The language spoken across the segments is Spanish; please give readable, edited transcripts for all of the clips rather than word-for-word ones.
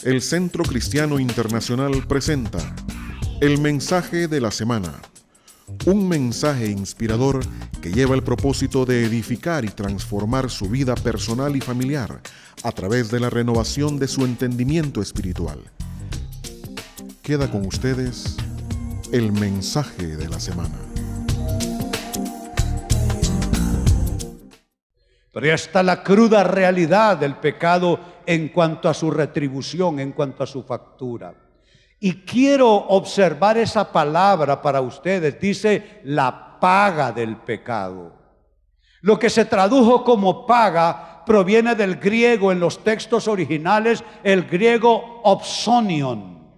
El Centro Cristiano Internacional presenta El Mensaje de la Semana. Un mensaje inspirador que lleva el propósito de edificar y transformar su vida personal y familiar a través de la renovación de su entendimiento espiritual. Queda con ustedes el mensaje de la semana. Pero ya está la cruda realidad del pecado en cuanto a su retribución, en cuanto a su factura. Y quiero observar esa palabra para ustedes. Dice la paga del pecado. Lo que se tradujo como paga proviene del griego en los textos originales, el griego opsonion.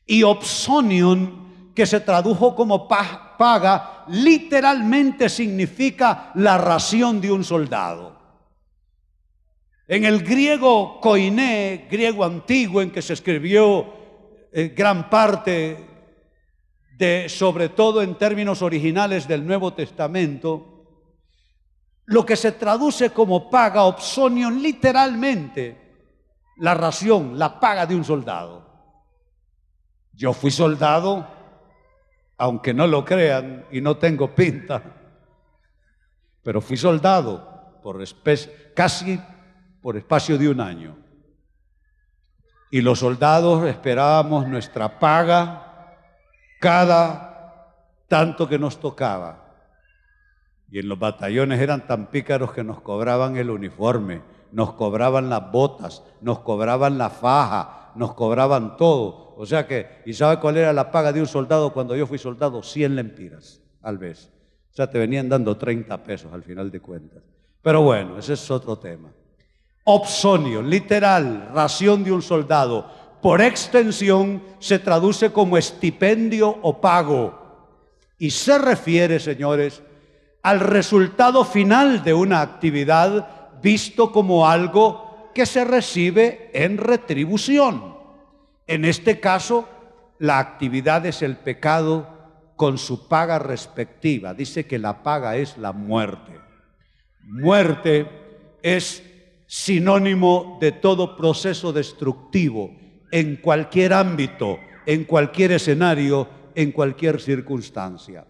Y opsonion, que se tradujo como paga, literalmente significa la ración de un soldado. En el griego koiné, griego antiguo en que se escribió gran parte de, sobre todo en términos originales del Nuevo Testamento, lo que se traduce como paga, opsonion, literalmente la ración, la paga de un soldado. Yo fui soldado, aunque no lo crean y no tengo pinta, pero fui soldado casi por espacio de un año. Y los soldados esperábamos nuestra paga cada tanto que nos tocaba. Y en los batallones eran tan pícaros que nos cobraban el uniforme, nos cobraban las botas, nos cobraban la faja, nos cobraban todo. O sea que, ¿y sabe cuál era la paga de un soldado cuando yo fui soldado? 100 lempiras al mes. O sea, te venían dando 30 pesos al final de cuentas. Pero bueno, ese es otro tema. Opsonio, literal, ración de un soldado. Por extensión se traduce como estipendio o pago. Y se refiere, señores, al resultado final de una actividad visto como algo que se recibe en retribución. En este caso, la actividad es el pecado con su paga respectiva. Dice que la paga es la muerte. Muerte es sinónimo de todo proceso destructivo en cualquier ámbito, en cualquier escenario, en cualquier circunstancia.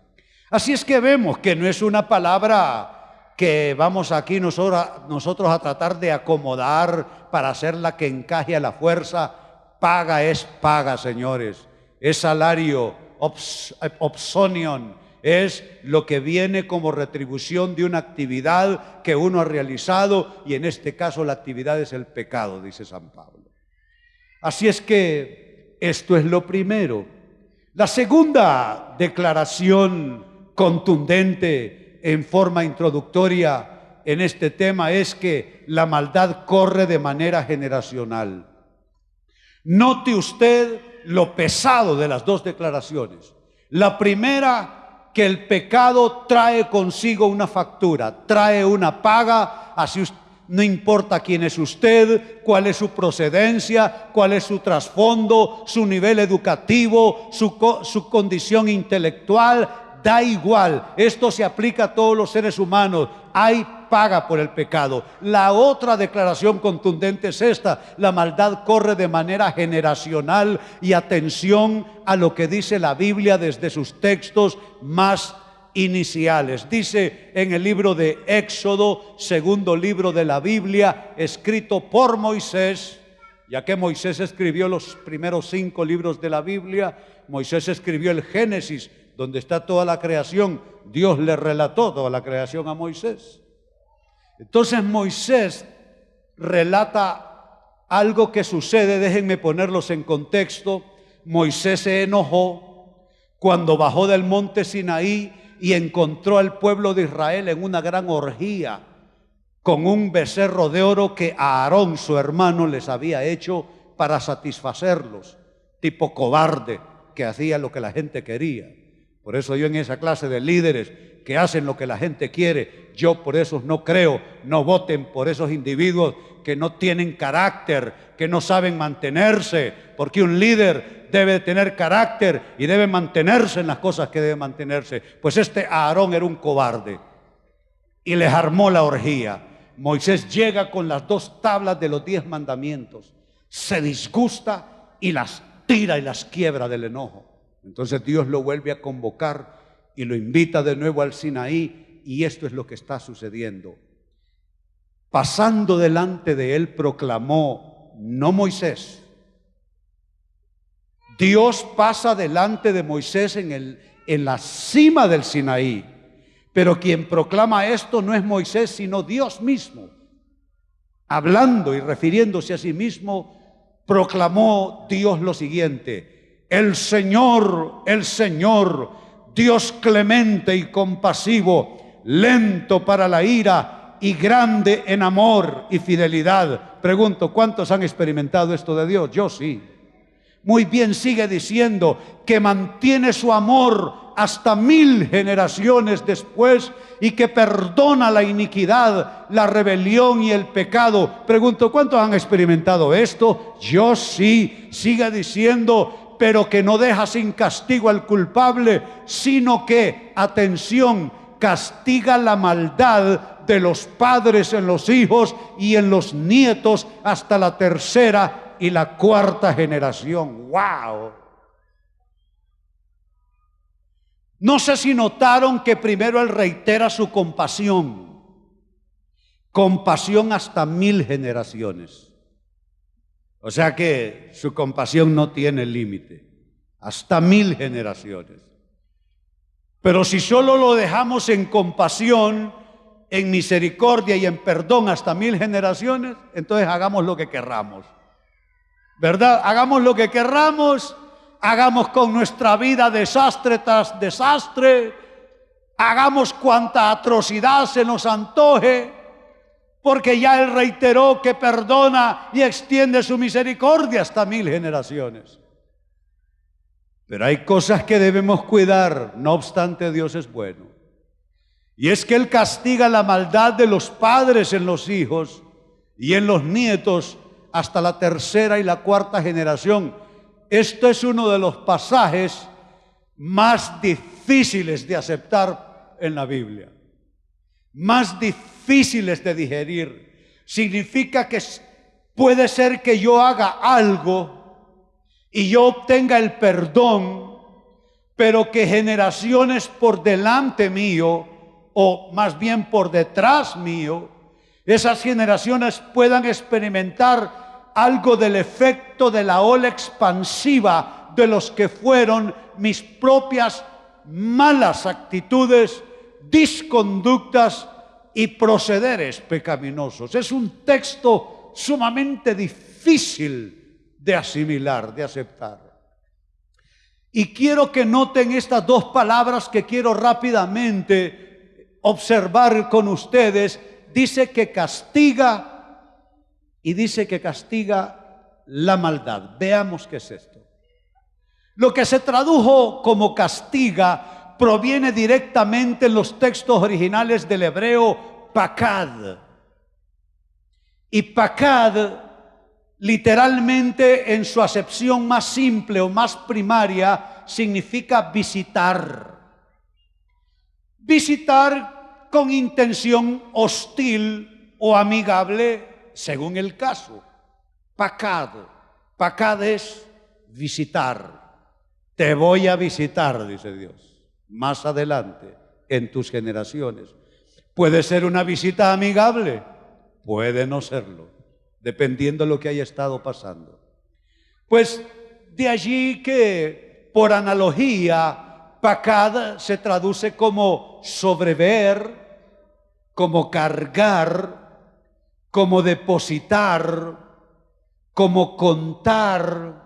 Así es que vemos que no es una palabra que vamos aquí nosotros a tratar de acomodar para hacerla que encaje a la fuerza. Paga es paga, señores. Es salario, opsonion. Es lo que viene como retribución de una actividad que uno ha realizado, y en este caso la actividad es el pecado, dice San Pablo. Así es que esto es lo primero. La segunda declaración contundente en forma introductoria en este tema es que la maldad corre de manera generacional. Note usted lo pesado de las dos declaraciones. La primera, que el pecado trae consigo una factura, trae una paga, así no importa quién es usted, cuál es su procedencia, cuál es su trasfondo, su nivel educativo, su condición intelectual, da igual. Esto se aplica a todos los seres humanos. Hay paga por el pecado. La otra declaración contundente es esta: la maldad corre de manera generacional. Y atención a lo que dice la Biblia desde sus textos más iniciales. Dice en el libro de Éxodo, segundo libro de la Biblia, escrito por Moisés, ya que Moisés escribió los primeros 5 libros de la Biblia. Moisés escribió el Génesis, donde está toda la creación. Dios le relató toda la creación a Moisés. Entonces Moisés relata algo que sucede. Déjenme ponerlos en contexto. Moisés se enojó cuando bajó del monte Sinaí y encontró al pueblo de Israel en una gran orgía con un becerro de oro que Aarón, su hermano, les había hecho para satisfacerlos, tipo cobarde que hacía lo que la gente quería. Por eso yo en esa clase de líderes que hacen lo que la gente quiere, yo por eso no creo. No voten por esos individuos que no tienen carácter, que no saben mantenerse, porque un líder debe tener carácter y debe mantenerse en las cosas que debe mantenerse. Pues este Aarón era un cobarde y les armó la orgía. Moisés llega con las 2 tablas de los 10 mandamientos, se disgusta y las tira y las quiebra del enojo. Entonces Dios lo vuelve a convocar y lo invita de nuevo al Sinaí, y esto es lo que está sucediendo. Pasando delante de él proclamó, no Moisés. Dios pasa delante de Moisés en la cima del Sinaí, pero quien proclama esto no es Moisés, sino Dios mismo. Hablando y refiriéndose a sí mismo, proclamó Dios lo siguiente: el Señor, Dios clemente y compasivo, lento para la ira y grande en amor y fidelidad. Pregunto, ¿cuántos han experimentado esto de Dios? Yo sí. Muy bien, sigue diciendo que mantiene su amor hasta 1000 generaciones después y que perdona la iniquidad, la rebelión y el pecado. Pregunto, ¿cuántos han experimentado esto? Yo sí. Sigue diciendo, pero que no deja sin castigo al culpable, sino que, atención, castiga la maldad de los padres en los hijos y en los nietos hasta la 3ª y la 4ª generación. ¡Wow! No sé si notaron que primero él reitera su compasión. Compasión hasta 1000 generaciones. O sea que su compasión no tiene límite. Hasta 1000 generaciones. Pero si solo lo dejamos en compasión, en misericordia y en perdón hasta 1000 generaciones, entonces hagamos lo que querramos. ¿Verdad? Hagamos lo que querramos, hagamos con nuestra vida desastre tras desastre, hagamos cuanta atrocidad se nos antoje, porque ya Él reiteró que perdona y extiende su misericordia hasta 1000 generaciones. Pero hay cosas que debemos cuidar, no obstante Dios es bueno. Y es que Él castiga la maldad de los padres en los hijos y en los nietos hasta la 3ª y la 4ª generación. Esto es uno de los pasajes más difíciles de aceptar en la Biblia, más difíciles de digerir. Significa que puede ser que yo haga algo y yo obtenga el perdón, pero que generaciones por delante mío, o más bien por detrás mío, esas generaciones puedan experimentar algo del efecto de la ola expansiva de los que fueron mis propias malas actitudes, disconductas y procederes pecaminosos. Es un texto sumamente difícil de asimilar, de aceptar. Y quiero que noten estas 2 palabras que quiero rápidamente observar con ustedes. Dice que castiga y dice que castiga la maldad. Veamos qué es esto. Lo que se tradujo como castiga proviene directamente en los textos originales del hebreo pakad. Y pakad, literalmente en su acepción más simple o más primaria, significa visitar. Visitar con intención hostil o amigable, según el caso. Pakad es visitar. Te voy a visitar, dice Dios, más adelante en tus generaciones. Puede ser una visita amigable, puede no serlo, dependiendo de lo que haya estado pasando. Pues de allí que, por analogía, pakad se traduce como sobrever, como cargar, como depositar, como contar,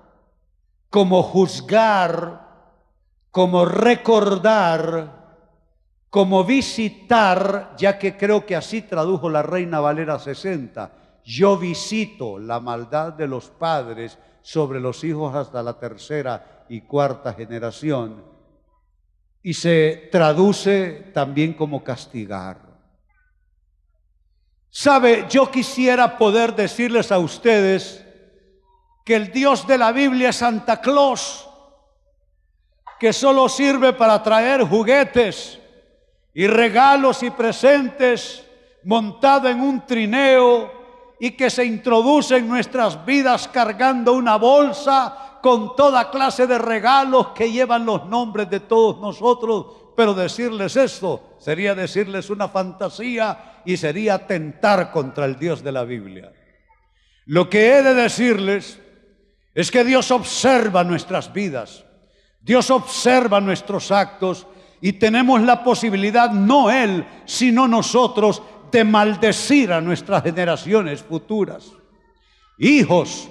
como juzgar, como recordar, como visitar, ya que creo que así tradujo la Reina Valera 60. Yo visito la maldad de los padres sobre los hijos hasta la 3ª y 4ª generación. Y se traduce también como castigar. ¿Sabe? Yo quisiera poder decirles a ustedes que el Dios de la Biblia es Santa Claus, que solo sirve para traer juguetes y regalos y presentes montado en un trineo y que se introduce en nuestras vidas cargando una bolsa con toda clase de regalos que llevan los nombres de todos nosotros. Pero decirles esto sería decirles una fantasía y sería atentar contra el Dios de la Biblia. Lo que he de decirles es que Dios observa nuestras vidas, Dios observa nuestros actos y tenemos la posibilidad, no Él, sino nosotros, de maldecir a nuestras generaciones futuras. Hijos,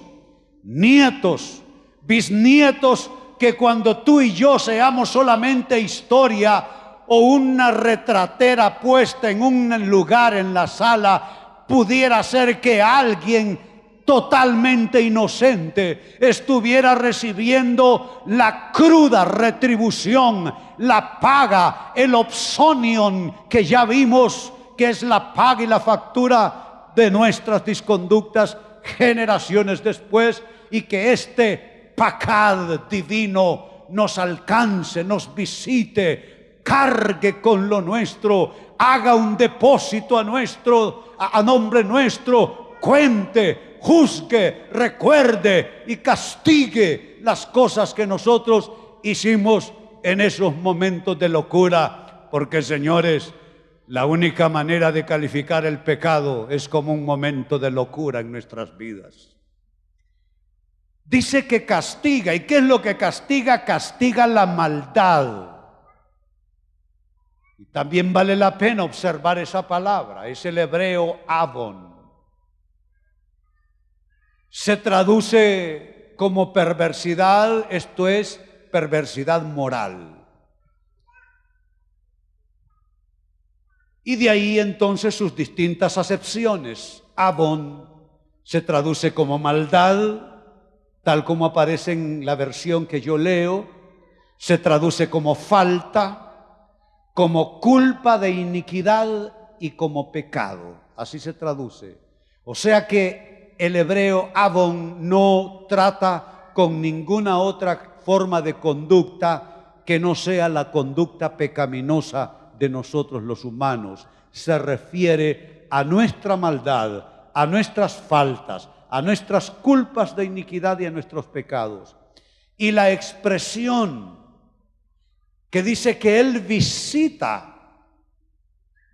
nietos, bisnietos, que cuando tú y yo seamos solamente historia o una retratera puesta en un lugar en la sala, pudiera ser que alguien totalmente inocente estuviera recibiendo la cruda retribución, la paga, el opsonion que ya vimos, que es la paga y la factura de nuestras disconductas generaciones después, y que este pacad divino nos alcance, nos visite, cargue con lo nuestro, haga un depósito a nombre nuestro, cuente, juzgue, recuerde y castigue las cosas que nosotros hicimos en esos momentos de locura. Porque, señores, la única manera de calificar el pecado es como un momento de locura en nuestras vidas. Dice que castiga. ¿Y qué es lo que castiga? Castiga la maldad. Y también vale la pena observar esa palabra. Es el hebreo avon. Se traduce como perversidad, esto es perversidad moral. Y de ahí entonces sus distintas acepciones. Avon se traduce como maldad, tal como aparece en la versión que yo leo. Se traduce como falta, como culpa de iniquidad y como pecado. Así se traduce. O sea que el hebreo avon no trata con ninguna otra forma de conducta que no sea la conducta pecaminosa de nosotros los humanos. Se refiere a nuestra maldad, a nuestras faltas, a nuestras culpas de iniquidad y a nuestros pecados. Y la expresión que dice que Él visita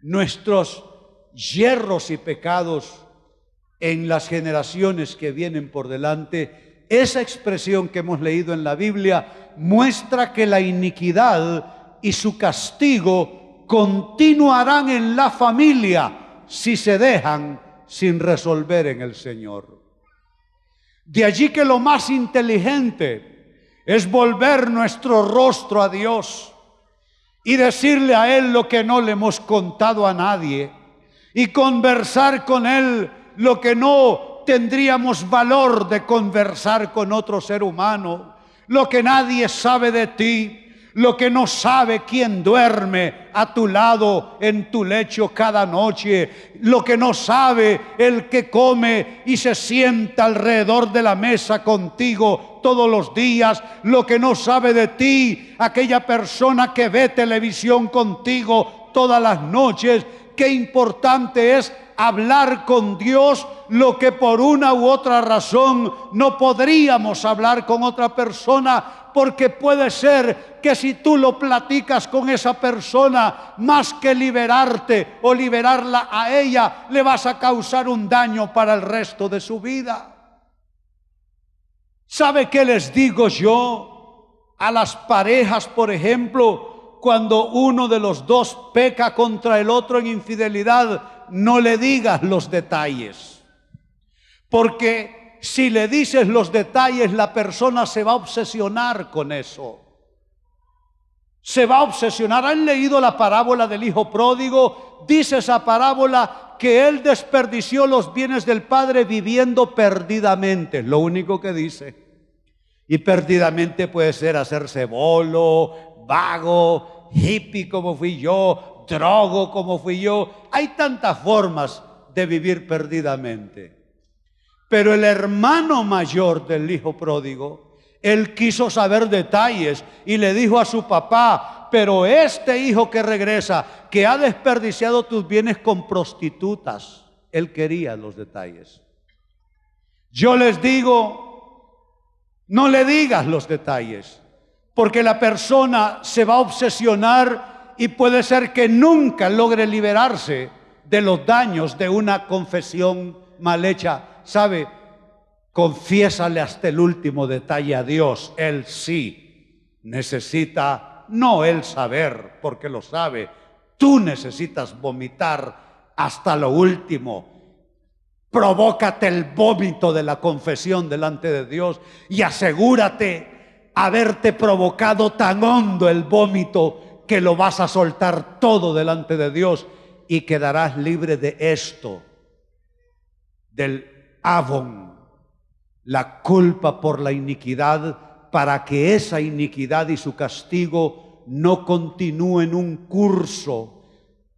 nuestros yerros y pecados en las generaciones que vienen por delante, esa expresión que hemos leído en la Biblia muestra que la iniquidad y su castigo continuarán en la familia si se dejan sin resolver en el Señor. De allí que lo más inteligente es volver nuestro rostro a Dios y decirle a Él lo que no le hemos contado a nadie y conversar con Él lo que no tendríamos valor de conversar con otro ser humano, lo que nadie sabe de ti, lo que no sabe quien duerme a tu lado en tu lecho cada noche, lo que no sabe el que come y se sienta alrededor de la mesa contigo todos los días, lo que no sabe de ti aquella persona que ve televisión contigo todas las noches. Qué importante es hablar con Dios lo que por una u otra razón no podríamos hablar con otra persona, porque puede ser que si tú lo platicas con esa persona, más que liberarte o liberarla a ella, le vas a causar un daño para el resto de su vida. ¿Sabe qué les digo yo a las parejas, por ejemplo, cuando uno de los dos peca contra el otro en infidelidad? No le digas los detalles, porque si le dices los detalles, la persona se va a obsesionar con eso. Se va a obsesionar. ¿Han leído la parábola del hijo pródigo? Dice esa parábola que él desperdició los bienes del padre viviendo perdidamente. Es lo único que dice. Y perdidamente puede ser hacerse bolo, vago, hippie como fui yo, drogo como fui yo. Hay tantas formas de vivir perdidamente. Pero el hermano mayor del hijo pródigo, él quiso saber detalles y le dijo a su papá: pero este hijo que regresa, que ha desperdiciado tus bienes con prostitutas, él quería los detalles. Yo les digo, no le digas los detalles, porque la persona se va a obsesionar y puede ser que nunca logre liberarse de los daños de una confesión mal hecha. ¿Sabe? Confiésale hasta el último detalle a Dios. Él sí necesita, no él saber, porque lo sabe. Tú necesitas vomitar hasta lo último. Provócate el vómito de la confesión delante de Dios y asegúrate haberte provocado tan hondo el vómito que lo vas a soltar todo delante de Dios y quedarás libre de esto, del avon, la culpa por la iniquidad, para que esa iniquidad y su castigo no continúen un curso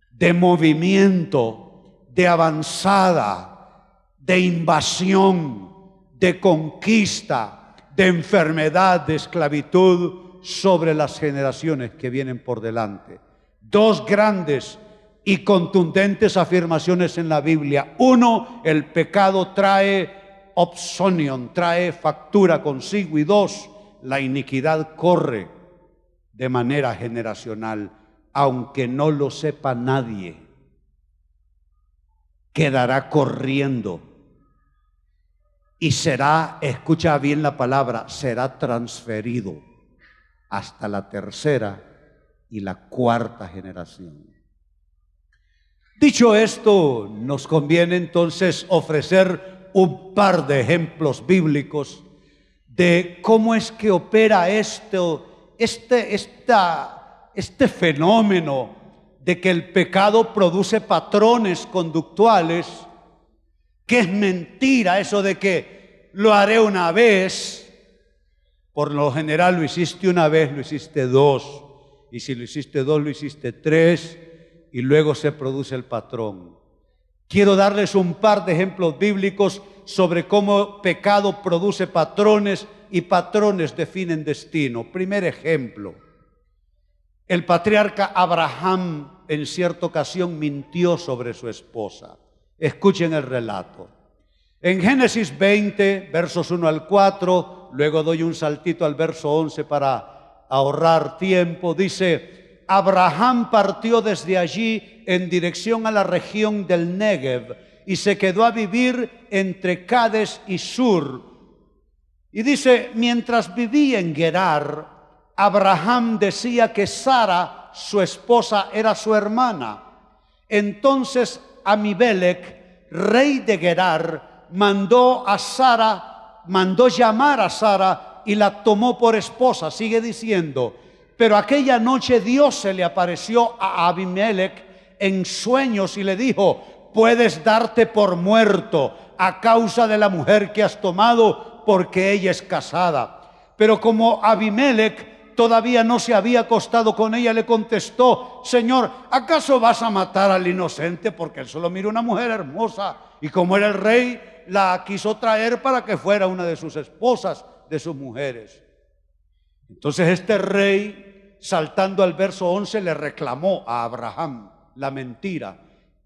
de movimiento, de avanzada, de invasión, de conquista, de enfermedad, de esclavitud sobre las generaciones que vienen por delante. Dos grandes y contundentes afirmaciones en la Biblia. Uno, el pecado trae obsonion, trae factura consigo, y dos, la iniquidad corre de manera generacional, aunque no lo sepa nadie, quedará corriendo y será, escucha bien la palabra, será transferido hasta la tercera y la cuarta generación. Dicho esto, nos conviene entonces ofrecer un par de ejemplos bíblicos de cómo es que opera este fenómeno de que el pecado produce patrones conductuales, que es mentira eso de que lo haré una vez. Por lo general lo hiciste una vez, lo hiciste dos, y si lo hiciste dos, lo hiciste tres, y luego se produce el patrón. Quiero darles un par de ejemplos bíblicos sobre cómo pecado produce patrones y patrones definen destino. Primer ejemplo, el patriarca Abraham en cierta ocasión mintió sobre su esposa. Escuchen el relato. En Génesis 20, versos 1 al 4, luego doy un saltito al verso 11 para ahorrar tiempo, dice: Abraham partió desde allí en dirección a la región del Negev y se quedó a vivir entre Cades y Sur. Y dice, mientras vivía en Gerar, Abraham decía que Sara, su esposa, era su hermana. Entonces Abimelech, rey de Gerar, mandó llamar a Sara y la tomó por esposa. Sigue diciendo, pero aquella noche Dios se le apareció a Abimelech en sueños y le dijo: puedes darte por muerto a causa de la mujer que has tomado, porque ella es casada. Pero como Abimelech todavía no se había acostado con ella, le contestó: Señor, ¿acaso vas a matar al inocente? Porque él solo miró una mujer hermosa, y como era el rey, la quiso traer para que fuera una de sus esposas, de sus mujeres. Entonces este rey, saltando al verso 11, le reclamó a Abraham la mentira.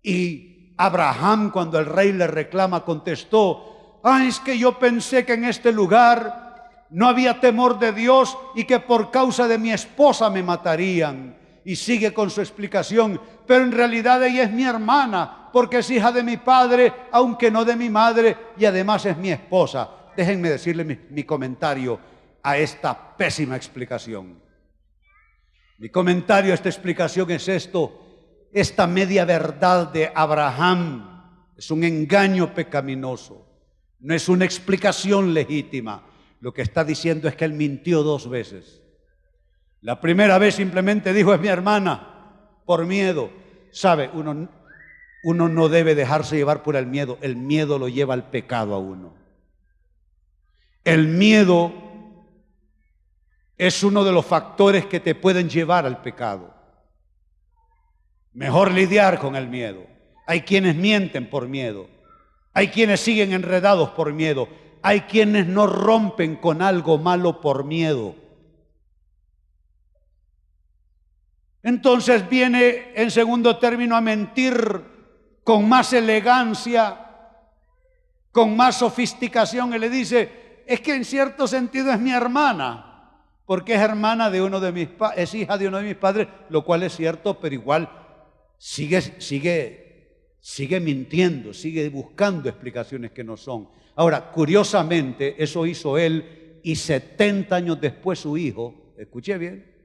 Y Abraham, cuando el rey le reclama, contestó: es que yo pensé que en este lugar no había temor de Dios y que por causa de mi esposa me matarían. Y sigue con su explicación: pero en realidad ella es mi hermana, porque es hija de mi padre, aunque no de mi madre, y además es mi esposa. Déjenme decirle mi comentario a esta pésima explicación. Mi comentario a esta explicación es esto: esta media verdad de Abraham es un engaño pecaminoso, no es una explicación legítima. Lo que está diciendo es que él mintió dos veces. La primera vez simplemente dijo: es mi hermana, por miedo. ¿Sabe? Uno no debe dejarse llevar por el miedo lo lleva al pecado a uno. El miedo es uno de los factores que te pueden llevar al pecado. Mejor lidiar con el miedo. Hay quienes mienten por miedo. Hay quienes siguen enredados por miedo. Hay quienes no rompen con algo malo por miedo. Entonces viene en segundo término a mentir con más elegancia, con más sofisticación, y le dice, es que en cierto sentido es mi hermana, porque es hermana de uno de mis es hija de uno de mis padres, lo cual es cierto, pero igual sigue mintiendo, sigue buscando explicaciones que no son. Ahora, curiosamente, eso hizo él, y 70 años después su hijo, escuché bien,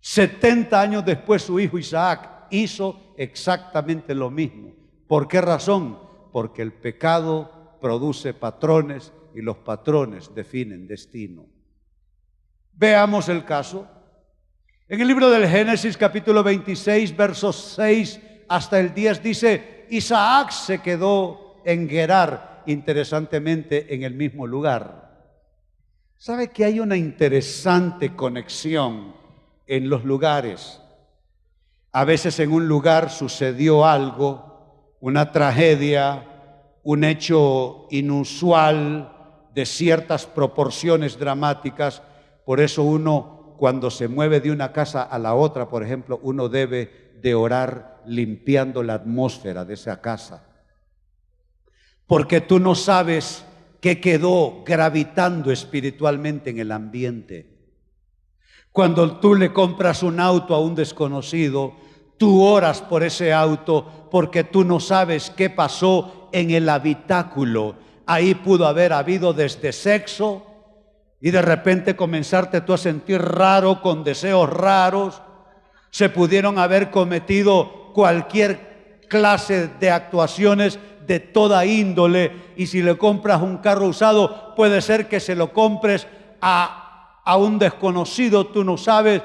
70 años después su hijo Isaac hizo exactamente lo mismo. ¿Por qué razón? Porque el pecado produce patrones y los patrones definen destino. Veamos el caso. En el libro del Génesis, capítulo 26, versos 6 hasta el 10, dice, Isaac se quedó en Gerar, interesantemente en el mismo lugar. ¿Sabe que hay una interesante conexión en los lugares? A veces en un lugar sucedió algo, una tragedia, un hecho inusual de ciertas proporciones dramáticas. Por eso uno, cuando se mueve de una casa a la otra, por ejemplo, uno debe de orar limpiando la atmósfera de esa casa. Porque tú no sabes qué quedó gravitando espiritualmente en el ambiente. Cuando tú le compras un auto a un desconocido, tú oras por ese auto porque tú no sabes qué pasó en el habitáculo. Ahí pudo haber habido desde sexo y de repente comenzarte tú a sentir raro, con deseos raros. Se pudieron haber cometido cualquier clase de actuaciones de toda índole, y si le compras un carro usado, puede ser que se lo compres a un desconocido, tú no sabes.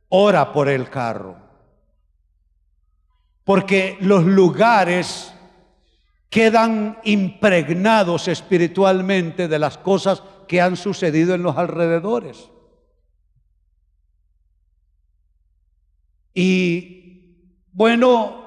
Ora por el carro, porque los lugares quedan impregnados espiritualmente de las cosas que han sucedido en los alrededores. Y bueno,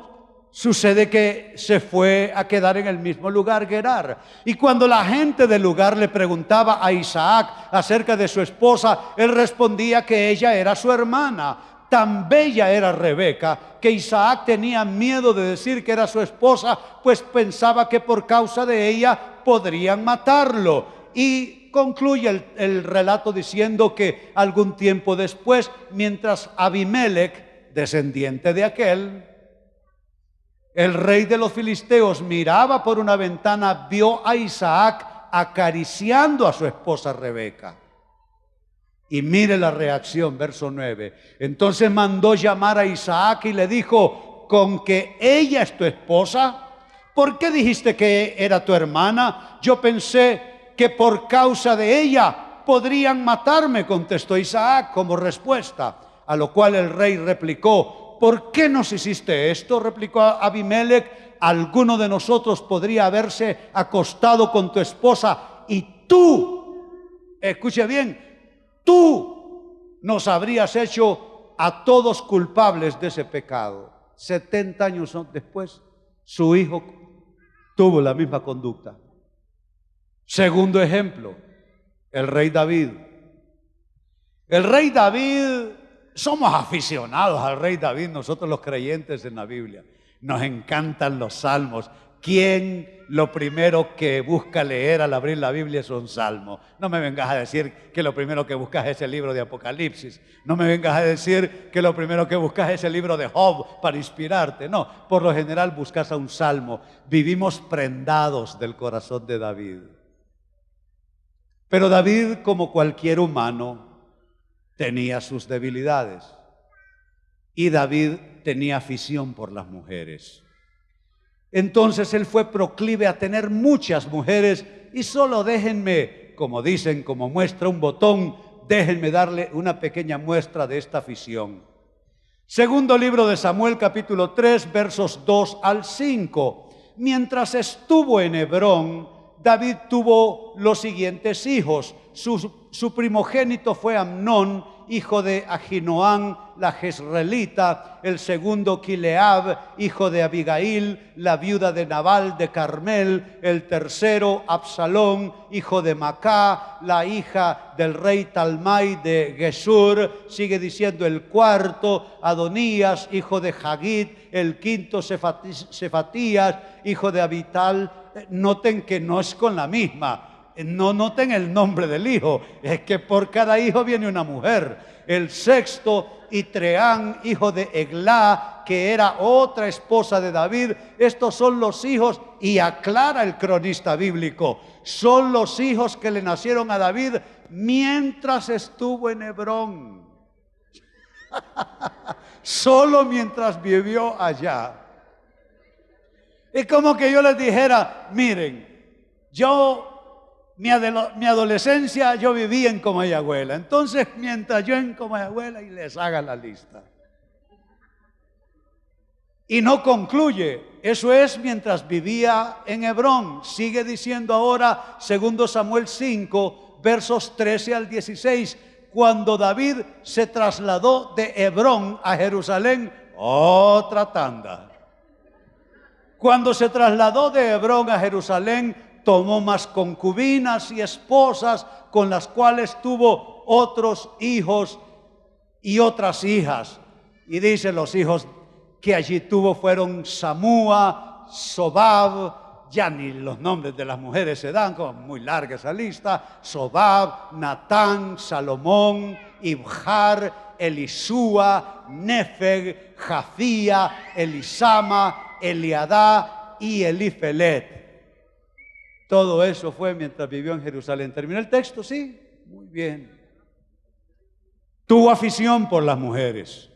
sucede que se fue a quedar en el mismo lugar, Gerar. Y cuando la gente del lugar le preguntaba a Isaac acerca de su esposa, él respondía que ella era su hermana. Tan bella era Rebeca que Isaac tenía miedo de decir que era su esposa, pues pensaba que por causa de ella podrían matarlo. Y concluye el relato diciendo que algún tiempo después, mientras Abimelech, descendiente de aquel, el rey de los filisteos, miraba por una ventana, vio a Isaac acariciando a su esposa Rebeca. Y mire la reacción, verso 9. Entonces mandó llamar a Isaac y le dijo, ¿con que ella es tu esposa? ¿Por qué dijiste que era tu hermana? Yo pensé que por causa de ella podrían matarme, contestó Isaac como respuesta. A lo cual el rey replicó, ¿por qué nos hiciste esto? Replicó Abimelech, alguno de nosotros podría haberse acostado con tu esposa y tú, escuche bien, tú nos habrías hecho a todos culpables de ese pecado. 70 años después, su hijo tuvo la misma conducta. Segundo ejemplo, el rey David. El rey David, somos aficionados al rey David, nosotros los creyentes en la Biblia. Nos encantan los salmos. ¿Quién lo primero que busca leer al abrir la Biblia es un salmo? No me vengas a decir que lo primero que buscas es el libro de Apocalipsis. No me vengas a decir que lo primero que buscas es el libro de Job para inspirarte. No, por lo general buscas a un salmo. Vivimos prendados del corazón de David. Pero David, como cualquier humano, tenía sus debilidades. Y David tenía afición por las mujeres. Entonces él fue proclive a tener muchas mujeres, y solo déjenme, como dicen, como muestra un botón, déjenme darle una pequeña muestra de esta afición. Segundo libro de Samuel, capítulo 3, versos 2 al 5. Mientras estuvo en Hebrón, David tuvo los siguientes hijos. Su primogénito fue Amnón, hijo de Ahinoam, la jezreelita; el segundo, Quileab, hijo de Abigail, la viuda de Nabal de Carmel; el tercero, Absalón, hijo de Macá, la hija del rey Talmai de Gesur. Sigue diciendo el cuarto, Adonías, hijo de Hagit; el quinto, Cefatías, hijo de Abital. Noten que no es con la misma, no noten el nombre del hijo, es que por cada hijo viene una mujer. El sexto, Itreán, hijo de Eglá, que era otra esposa de David. Estos son los hijos, y aclara el cronista bíblico, son los hijos que le nacieron a David mientras estuvo en Hebrón. Solo mientras vivió allá. Es como que yo les dijera, miren, mi adolescencia yo viví en Comayagüela. Entonces, mientras yo en Comayagüela, y les haga la lista. Y no concluye, eso es mientras vivía en Hebrón. Sigue diciendo ahora, 2 Samuel 5, versos 13 al 16, cuando David se trasladó de Hebrón a Jerusalén, otra tanda. Cuando se trasladó de Hebrón a Jerusalén, tomó más concubinas y esposas, con las cuales tuvo otros hijos y otras hijas. Y dice, los hijos que allí tuvo fueron Samúa, Sobab, ya ni los nombres de las mujeres se dan, como muy larga esa lista: Sobab, Natán, Salomón, Ibjar, Elisúa, Nefeg, Jafía, Elisama, Eliadá y Elifelet. Todo eso fue mientras vivió en Jerusalén. ¿Terminó el texto? Sí, muy bien. Tuvo afición por las mujeres.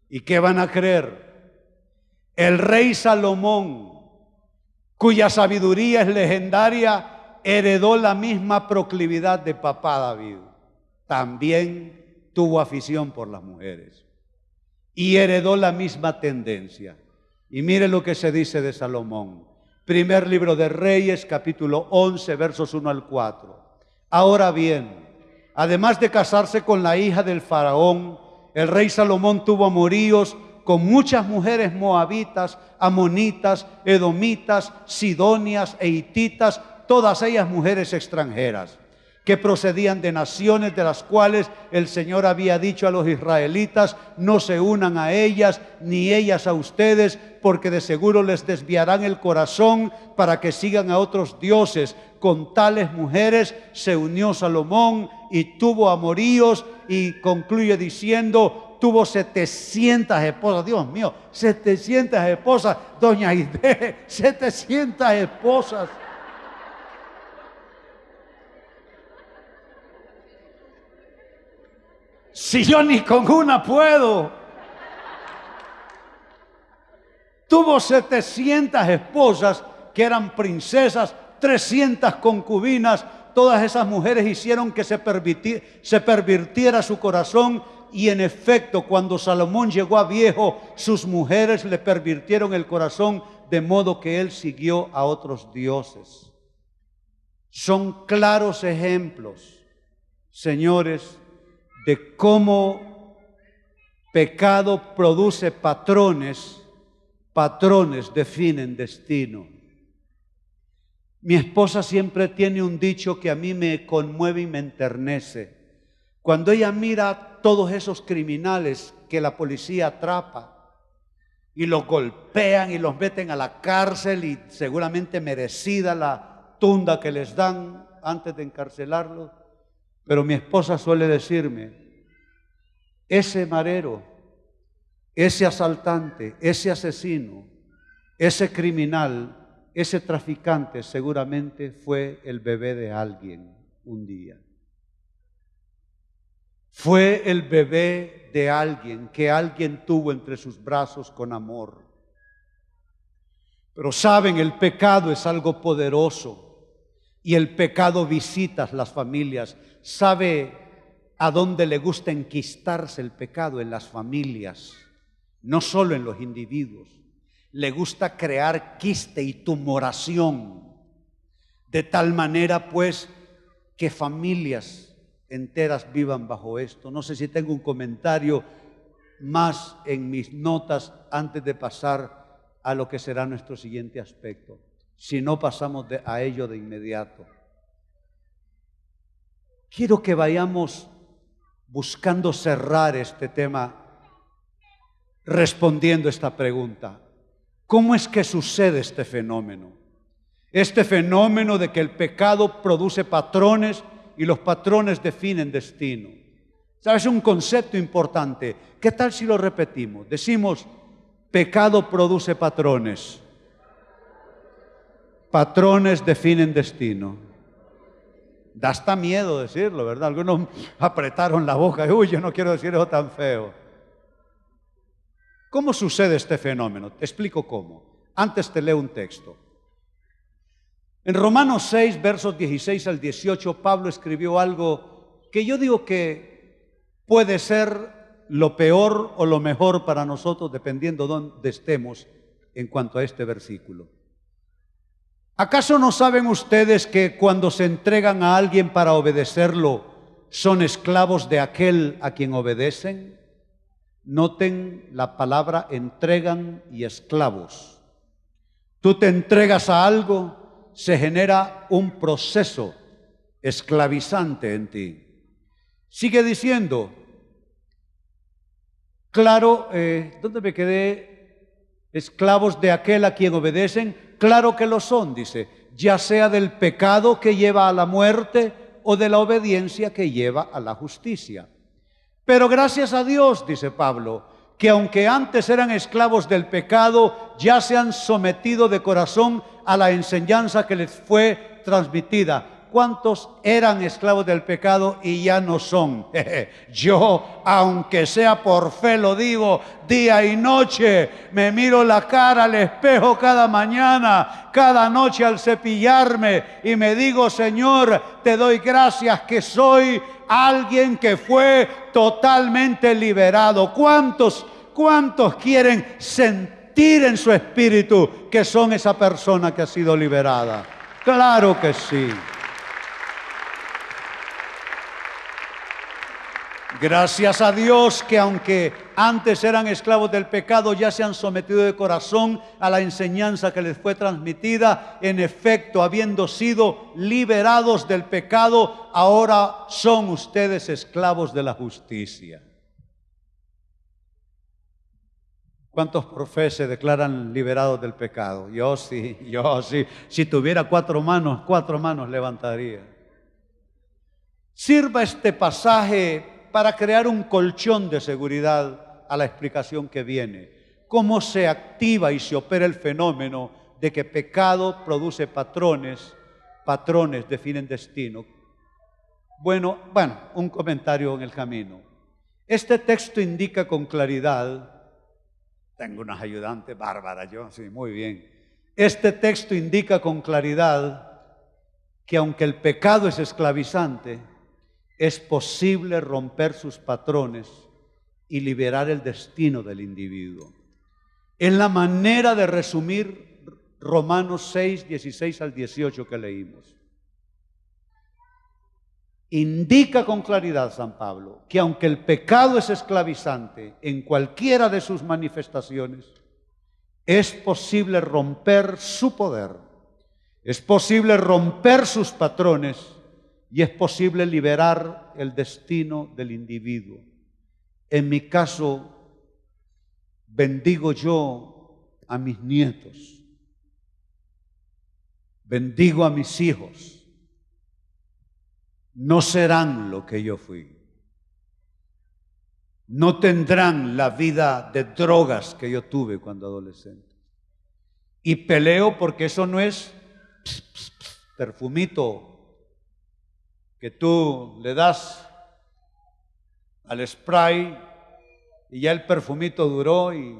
¿Y qué van a creer? El rey Salomón, cuya sabiduría es legendaria, heredó la misma proclividad de papá David. También tuvo afición por las mujeres y heredó la misma tendencia. Y mire lo que se dice de Salomón. Primer libro de Reyes, capítulo 11, versos 1 al 4. Ahora bien, además de casarse con la hija del faraón, el rey Salomón tuvo amoríos con muchas mujeres moabitas, amonitas, edomitas, sidonias e hititas, todas ellas mujeres extranjeras, que procedían de naciones de las cuales el Señor había dicho a los israelitas: no se unan a ellas, ni ellas a ustedes, porque de seguro les desviarán el corazón para que sigan a otros dioses. Con tales mujeres se unió Salomón y tuvo amoríos, y concluye diciendo, tuvo 700 esposas. Dios mío, 700 esposas, doña Aide, 700 esposas. Si yo ni con una puedo. Tuvo 700 esposas que eran princesas, 300 concubinas. Todas esas mujeres hicieron que se pervirtiera su corazón. Y en efecto, cuando Salomón llegó a viejo, sus mujeres le pervirtieron el corazón, de modo que él siguió a otros dioses. Son claros ejemplos, señores, de cómo pecado produce patrones, patrones definen destino. Mi esposa siempre tiene un dicho que a mí me conmueve y me enternece. Cuando ella mira a todos esos criminales que la policía atrapa y los golpean y los meten a la cárcel, y seguramente merecida la tunda que les dan antes de encarcelarlos, pero mi esposa suele decirme, ese marero, ese asaltante, ese asesino, ese criminal, ese traficante seguramente fue el bebé de alguien un día. Fue el bebé de alguien que alguien tuvo entre sus brazos con amor. Pero saben, el pecado es algo poderoso y el pecado visita las familias. ¿Sabe a dónde le gusta enquistarse el pecado? En las familias, no solo en los individuos. Le gusta crear quiste y tumoración, de tal manera pues que familias enteras vivan bajo esto. No sé si tengo un comentario más en mis notas antes de pasar a lo que será nuestro siguiente aspecto. Si no, pasamos a ello de inmediato. Quiero que vayamos buscando cerrar este tema respondiendo esta pregunta. ¿Cómo es que sucede este fenómeno? Este fenómeno de que el pecado produce patrones y los patrones definen destino. ¿Sabes? Un concepto importante. ¿Qué tal si lo repetimos? Decimos, pecado produce patrones. Patrones definen destino. Da hasta miedo decirlo, ¿verdad? Algunos apretaron la boca y, uy, yo no quiero decir eso tan feo. ¿Cómo sucede este fenómeno? Te explico cómo. Antes te leo un texto. En Romanos 6, versos 16 al 18, Pablo escribió algo que yo digo que puede ser lo peor o lo mejor para nosotros, dependiendo de dónde estemos en cuanto a este versículo. ¿Acaso no saben ustedes que cuando se entregan a alguien para obedecerlo, son esclavos de aquel a quien obedecen? Noten la palabra entregan y esclavos. Tú te entregas a algo, se genera un proceso esclavizante en ti. Sigue diciendo, claro, ¿dónde me quedé? Esclavos de aquel a quien obedecen. Claro que lo son, dice, ya sea del pecado que lleva a la muerte o de la obediencia que lleva a la justicia. Pero gracias a Dios, dice Pablo, que aunque antes eran esclavos del pecado, ya se han sometido de corazón a la enseñanza que les fue transmitida. ¿Cuántos eran esclavos del pecado y ya no son? Yo, aunque sea por fe, lo digo, día y noche, me miro la cara al espejo cada mañana, cada noche al cepillarme y me digo, Señor, te doy gracias que soy alguien que fue totalmente liberado. ¿Cuántos quieren sentir en su espíritu que son esa persona que ha sido liberada? Claro que sí. Gracias a Dios que aunque antes eran esclavos del pecado, ya se han sometido de corazón a la enseñanza que les fue transmitida. En efecto, habiendo sido liberados del pecado, ahora son ustedes esclavos de la justicia. ¿Cuántos profetas se declaran liberados del pecado? Yo sí. Si tuviera cuatro manos levantaría. Sirva este pasaje para crear un colchón de seguridad a la explicación que viene. ¿Cómo se activa y se opera el fenómeno de que pecado produce patrones, patrones definen destino? Bueno, un comentario en el camino. Este texto indica con claridad, tengo unas ayudantes bárbaras yo, sí, muy bien. Este texto indica con claridad que aunque el pecado es esclavizante, es posible romper sus patrones y liberar el destino del individuo. Es la manera de resumir Romanos 6, 16 al 18 que leímos. Indica con claridad San Pablo que aunque el pecado es esclavizante en cualquiera de sus manifestaciones, es posible romper su poder, es posible romper sus patrones y es posible liberar el destino del individuo. En mi caso, bendigo yo a mis nietos, bendigo a mis hijos. No serán lo que yo fui. No tendrán la vida de drogas que yo tuve cuando adolescente. Y peleo porque eso no es perfumito que tú le das al spray y ya el perfumito duró y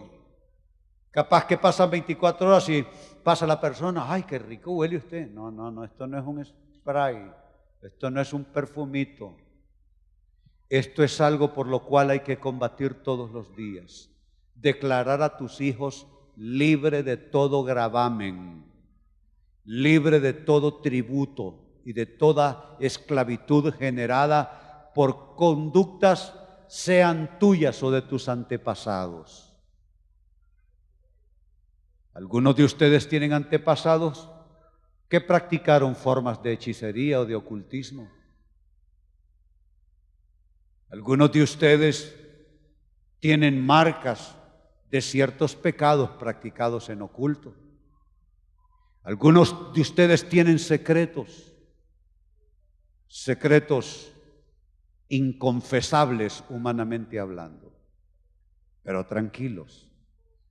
capaz que pasan 24 horas y pasa la persona, ay, qué rico huele usted. No, esto no es un spray, esto no es un perfumito. Esto es algo por lo cual hay que combatir todos los días. Declarar a tus hijos libre de todo gravamen, libre de todo tributo y de toda esclavitud generada por conductas, sean tuyas o de tus antepasados. Algunos de ustedes tienen antepasados que practicaron formas de hechicería o de ocultismo. Algunos de ustedes tienen marcas de ciertos pecados practicados en oculto. Algunos de ustedes tienen secretos inconfesables humanamente hablando. Pero tranquilos,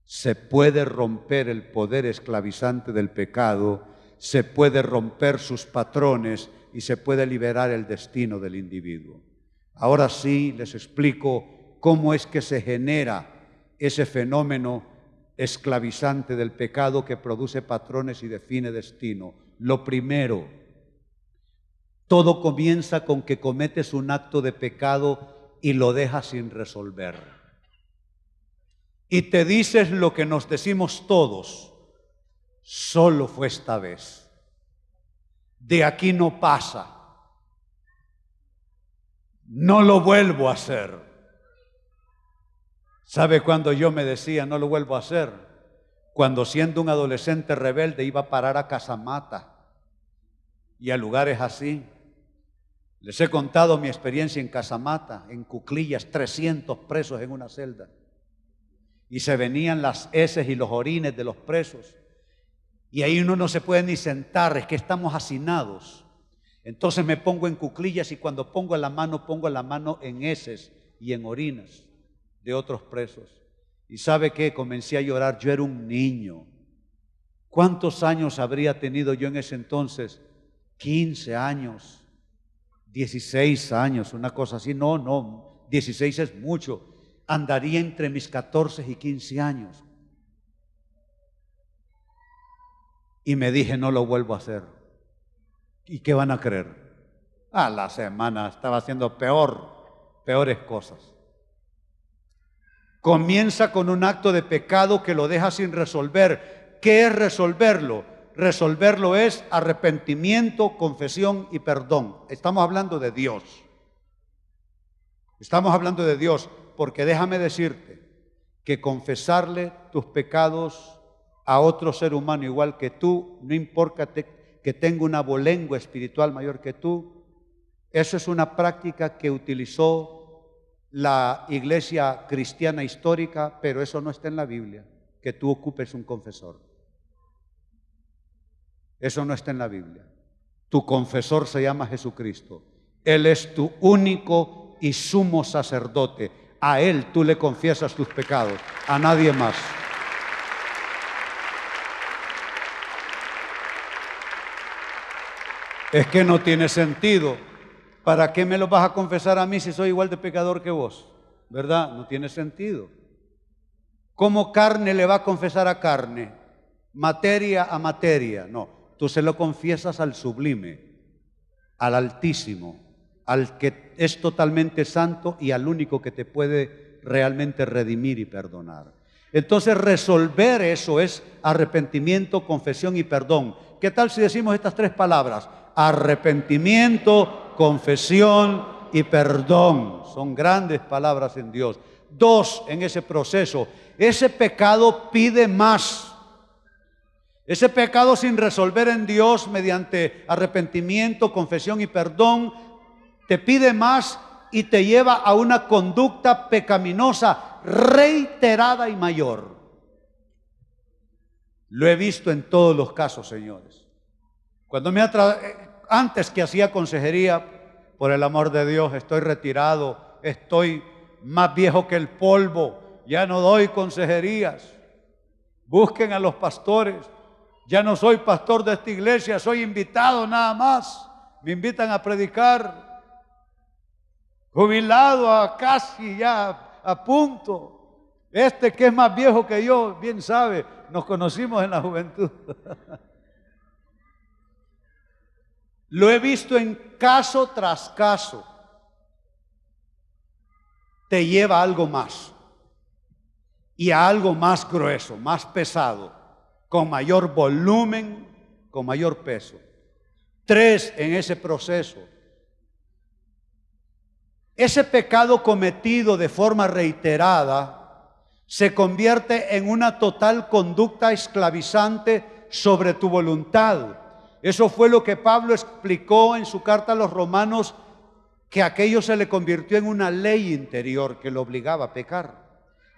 se puede romper el poder esclavizante del pecado, se puede romper sus patrones y se puede liberar el destino del individuo. Ahora sí les explico cómo es que se genera ese fenómeno esclavizante del pecado que produce patrones y define destino. Lo primero, todo comienza con que cometes un acto de pecado y lo dejas sin resolver. Y te dices lo que nos decimos todos: solo fue esta vez, de aquí no pasa, no lo vuelvo a hacer. ¿Sabe cuándo yo me decía no lo vuelvo a hacer? Cuando siendo un adolescente rebelde iba a parar a Casamata y a lugares así. Les he contado mi experiencia en Casamata, en cuclillas, 300 presos en una celda. Y se venían las heces y los orines de los presos. Y ahí uno no se puede ni sentar, es que estamos hacinados. Entonces me pongo en cuclillas y cuando pongo la mano en heces y en orinas de otros presos. ¿Y sabe qué? Comencé a llorar. Yo era un niño. ¿Cuántos años habría tenido yo en ese entonces? 15 años. 16 años, una cosa así. No, 16 es mucho. Andaría entre mis 14 y 15 años. Y me dije, no lo vuelvo a hacer. ¿Y qué van a creer? A la semana estaba haciendo peores cosas. Comienza con un acto de pecado que lo deja sin resolver. ¿Qué es resolverlo? Resolverlo es arrepentimiento, confesión y perdón. Estamos hablando de Dios. Estamos hablando de Dios, porque déjame decirte que confesarle tus pecados a otro ser humano igual que tú, no importa que tenga una abolengo espiritual mayor que tú, eso es una práctica que utilizó la iglesia cristiana histórica, pero eso no está en la Biblia, que tú ocupes un confesor. Eso no está en la Biblia. Tu confesor se llama Jesucristo. Él es tu único y sumo sacerdote. A Él tú le confiesas tus pecados, a nadie más. Es que no tiene sentido. ¿Para qué me lo vas a confesar a mí si soy igual de pecador que vos? ¿Verdad? No tiene sentido. ¿Cómo carne le va a confesar a carne? Materia a materia. No. Tú se lo confiesas al sublime, al Altísimo, al que es totalmente santo y al único que te puede realmente redimir y perdonar. Entonces resolver eso es arrepentimiento, confesión y perdón. ¿Qué tal si decimos estas tres palabras? Arrepentimiento, confesión y perdón. Son grandes palabras en Dios. Dos, en ese proceso, ese pecado pide más. Ese pecado sin resolver en Dios mediante arrepentimiento, confesión y perdón, te pide más y te lleva a una conducta pecaminosa reiterada y mayor. Lo he visto en todos los casos, señores. Cuando antes que hacía consejería, por el amor de Dios, estoy retirado, estoy más viejo que el polvo, ya no doy consejerías. Busquen a los pastores. Ya no soy pastor de esta iglesia, soy invitado nada más. Me invitan a predicar. Jubilado a casi ya a punto. Este que es más viejo que yo, bien sabe, nos conocimos en la juventud. Lo he visto en caso tras caso. Te lleva a algo más. Y a algo más grueso, más pesado, con mayor volumen, con mayor peso. Tres, en ese proceso, ese pecado cometido de forma reiterada se convierte en una total conducta esclavizante sobre tu voluntad. Eso fue lo que Pablo explicó en su carta a los Romanos, que aquello se le convirtió en una ley interior que lo obligaba a pecar.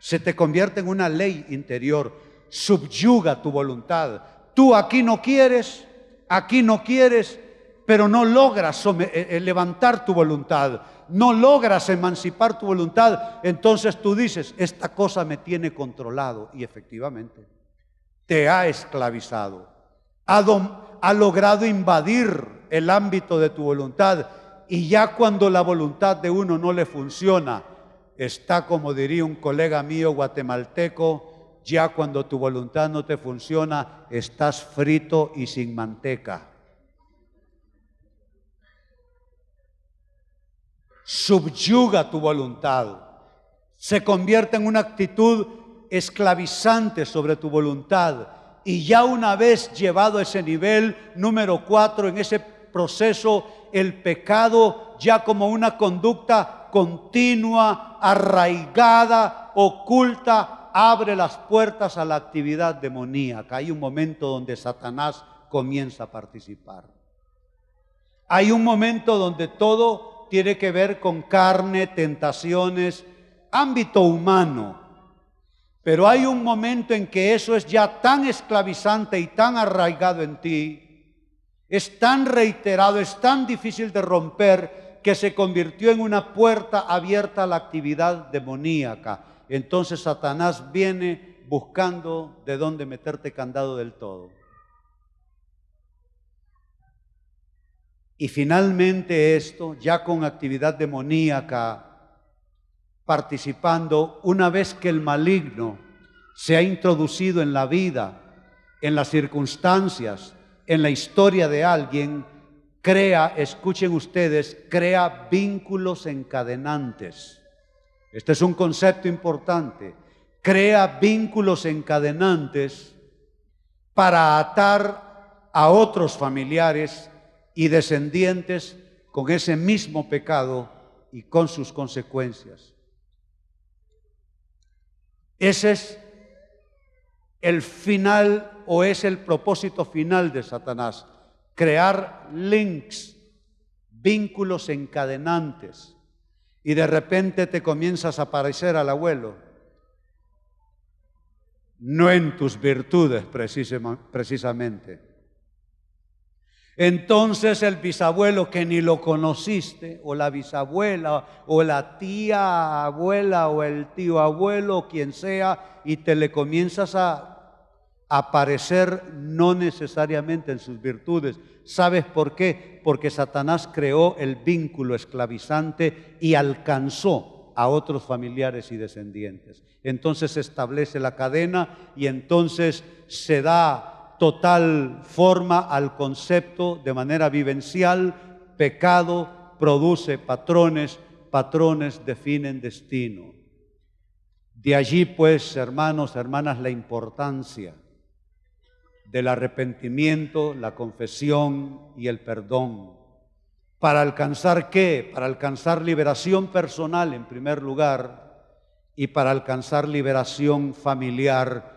Se te convierte en una ley interior, subyuga tu voluntad. Tú aquí no quieres, pero no logras levantar tu voluntad, no logras emancipar tu voluntad. Entonces tú dices, esta cosa me tiene controlado, y efectivamente te ha esclavizado, ha logrado invadir el ámbito de tu voluntad, y ya cuando la voluntad de uno no le funciona, está, como diría un colega mío guatemalteco, ya cuando tu voluntad no te funciona, estás frito y sin manteca. Subyuga tu voluntad, se convierte en una actitud esclavizante sobre tu voluntad, y ya una vez llevado a ese nivel número 4, en ese proceso, el pecado ya como una conducta continua, arraigada, oculta, abre las puertas a la actividad demoníaca. Hay un momento donde Satanás comienza a participar. Hay un momento donde todo tiene que ver con carne, tentaciones, ámbito humano. Pero hay un momento en que eso es ya tan esclavizante y tan arraigado en ti, es tan reiterado, es tan difícil de romper, que se convirtió en una puerta abierta a la actividad demoníaca. Entonces Satanás viene buscando de dónde meterte candado del todo. Y finalmente esto, ya con actividad demoníaca participando, una vez que el maligno se ha introducido en la vida, en las circunstancias, en la historia de alguien, crea, escuchen ustedes, crea vínculos encadenantes. Este es un concepto importante. Crea vínculos encadenantes para atar a otros familiares y descendientes con ese mismo pecado y con sus consecuencias. Ese es el final, o es el propósito final de Satanás: crear links, vínculos encadenantes, y de repente te comienzas a parecer al abuelo, no en tus virtudes precisamente. Entonces el bisabuelo que ni lo conociste, o la bisabuela, o la tía abuela, o el tío abuelo, quien sea, y te le comienzas a aparecer no necesariamente en sus virtudes. ¿Sabes por qué? Porque Satanás creó el vínculo esclavizante y alcanzó a otros familiares y descendientes. Entonces se establece la cadena, y entonces se da total forma al concepto de manera vivencial. Pecado produce patrones, patrones definen destino. De allí pues, hermanos, hermanas, la importancia del arrepentimiento, la confesión y el perdón. ¿Para alcanzar qué? Para alcanzar liberación personal en primer lugar, y para alcanzar liberación familiar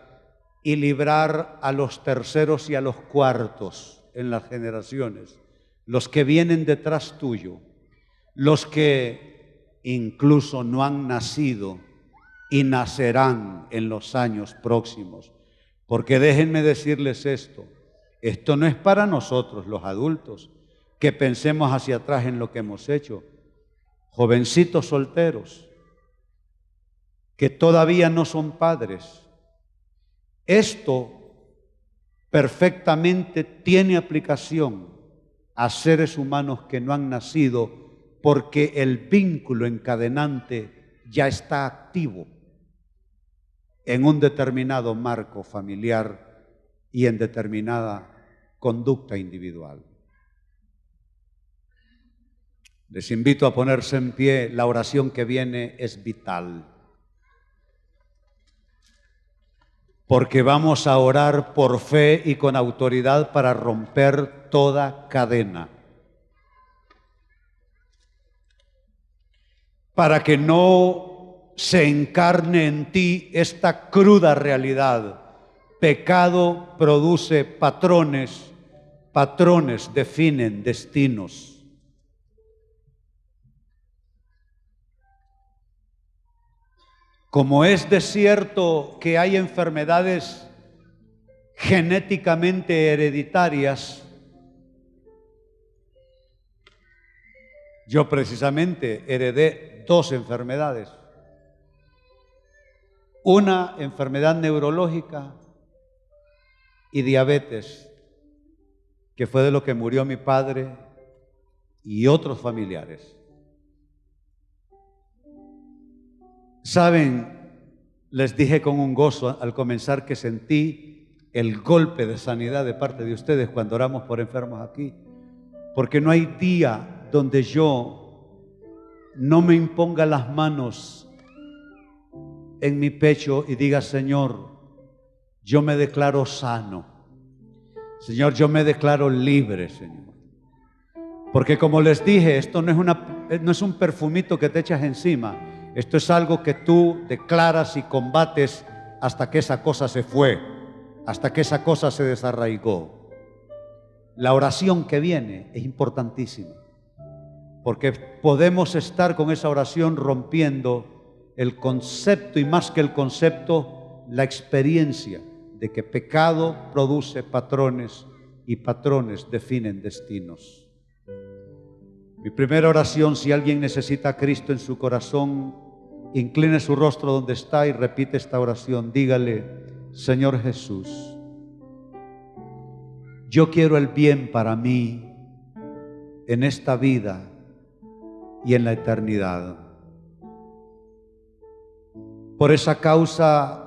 y librar a los terceros y a los cuartos en las generaciones, los que vienen detrás tuyo, los que incluso no han nacido y nacerán en los años próximos. Porque déjenme decirles esto no es para nosotros los adultos, que pensemos hacia atrás en lo que hemos hecho. Jovencitos solteros que todavía no son padres, esto perfectamente tiene aplicación a seres humanos que no han nacido, porque el vínculo encadenante ya está activo en un determinado marco familiar y en determinada conducta individual. Les invito a ponerse en pie. La oración que viene es vital, porque vamos a orar por fe y con autoridad para romper toda cadena. para que no se encarne en ti esta cruda realidad. Pecado produce patrones, patrones definen destinos. Como es de cierto que hay enfermedades genéticamente hereditarias, yo precisamente heredé 2 enfermedades. Una enfermedad neurológica y diabetes, que fue de lo que murió mi padre y otros familiares. Saben, les dije con un gozo al comenzar que sentí el golpe de sanidad de parte de ustedes cuando oramos por enfermos aquí, porque no hay día donde yo no me imponga las manos en mi pecho y diga: Señor, yo me declaro sano. Señor, yo me declaro libre, Señor. Porque como les dije, esto no es un perfumito que te echas encima. Esto es algo que tú declaras y combates hasta que esa cosa se fue, hasta que esa cosa se desarraigó. La oración que viene es importantísima, porque podemos estar con esa oración rompiendo el concepto, y más que el concepto, la experiencia de que pecado produce patrones y patrones definen destinos. Mi primera oración, si alguien necesita a Cristo en su corazón, incline su rostro donde está y repite esta oración. Dígale: Señor Jesús, yo quiero el bien para mí en esta vida y en la eternidad. Por esa causa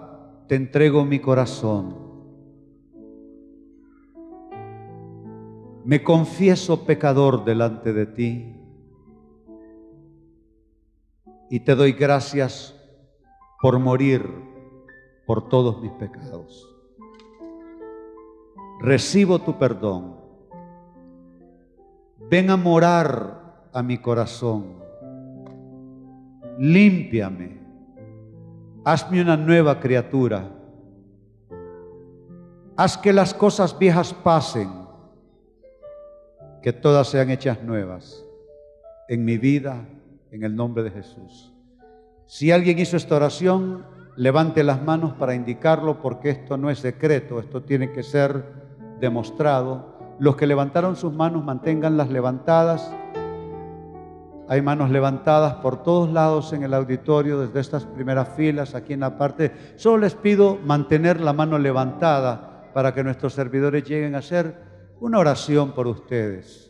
te entrego mi corazón. Me confieso pecador delante de ti y te doy gracias por morir por todos mis pecados. Recibo tu perdón. Ven a morar a mi corazón. Límpiame. Hazme una nueva criatura. Haz que las cosas viejas pasen, que todas sean hechas nuevas en mi vida, en el nombre de Jesús. Si alguien hizo esta oración, levante las manos para indicarlo, porque esto no es secreto, esto tiene que ser demostrado. Los que levantaron sus manos, manténganlas levantadas. Hay manos levantadas por todos lados en el auditorio, desde estas primeras filas, aquí en la parte. Solo les pido mantener la mano levantada para que nuestros servidores lleguen a hacer una oración por ustedes.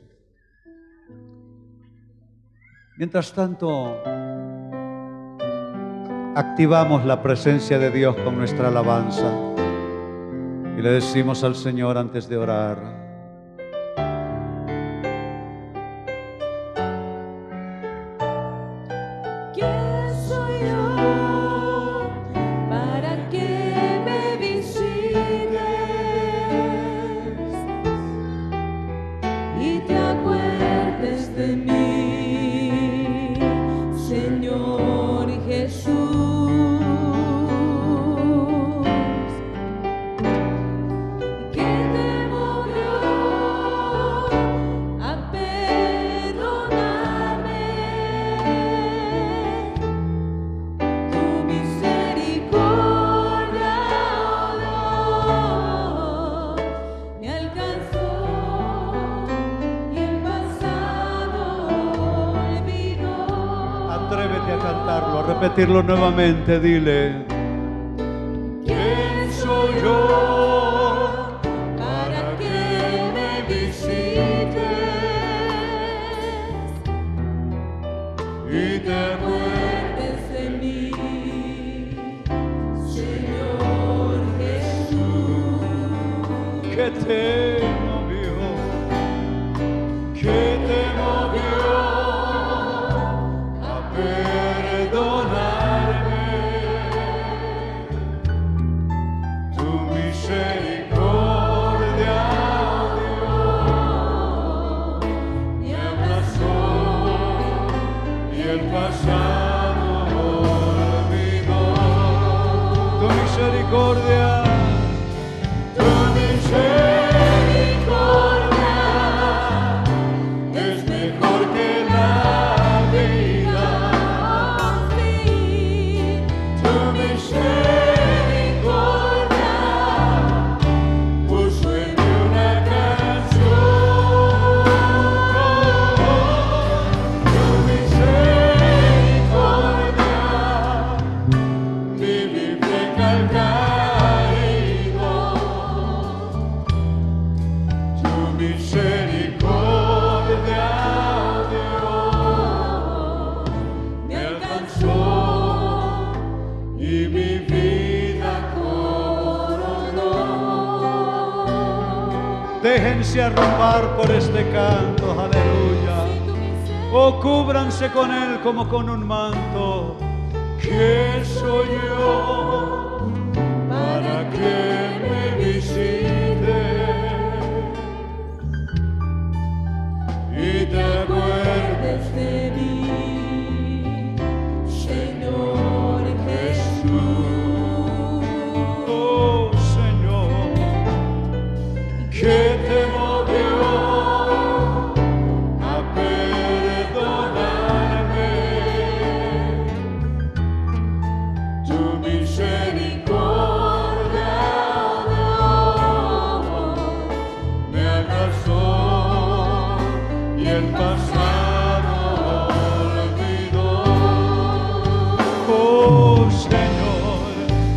Mientras tanto, activamos la presencia de Dios con nuestra alabanza y le decimos al Señor antes de orar: repetirlo nuevamente, dile: ¿quién soy yo para que me visites y te acuerdes de mí, Señor Jesús? ¿Qué te movió? ¿Qué te movió a perdonarme? Tu misericordia, oh Dios, me abrazó y el pasado Déjense arropar por este canto, aleluya. Oh, cúbranse con él como con un manto. ¿Quién soy yo para que me visite y te acuerdes de mí, Señor Jesús? Oh, Señor, ¿qué te movió a perdonarme? Tu misericordia, Dios, me abrazó y el pasado olvidó. Oh, Señor,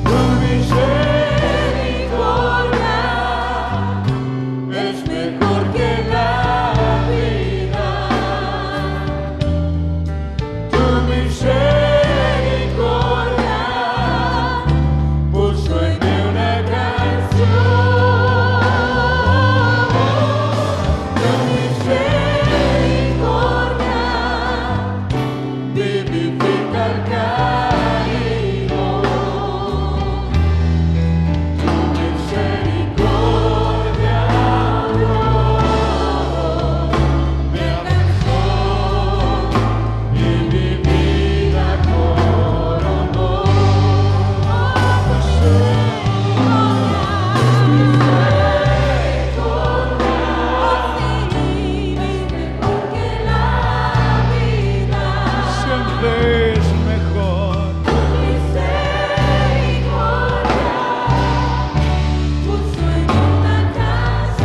tu misericordia es mejor que la vida. Tu misericordia puso en mí una canción. Tu misericordia vivifica al caído. Tu misericordia, Dios, me alcanzó y mi vida coronó. Siempre es mejor. Vivifica al caído.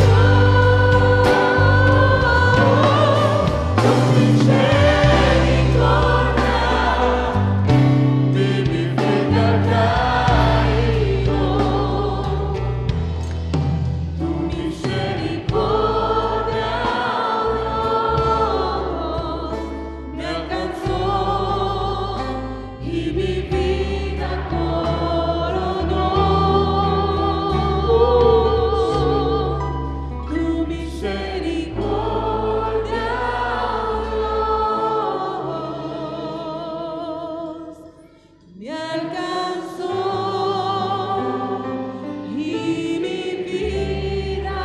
Tu misericordia, Dios, me alcanzó y mi vida coronó. Tu misericordia, Dios, me alcanzó y mi vida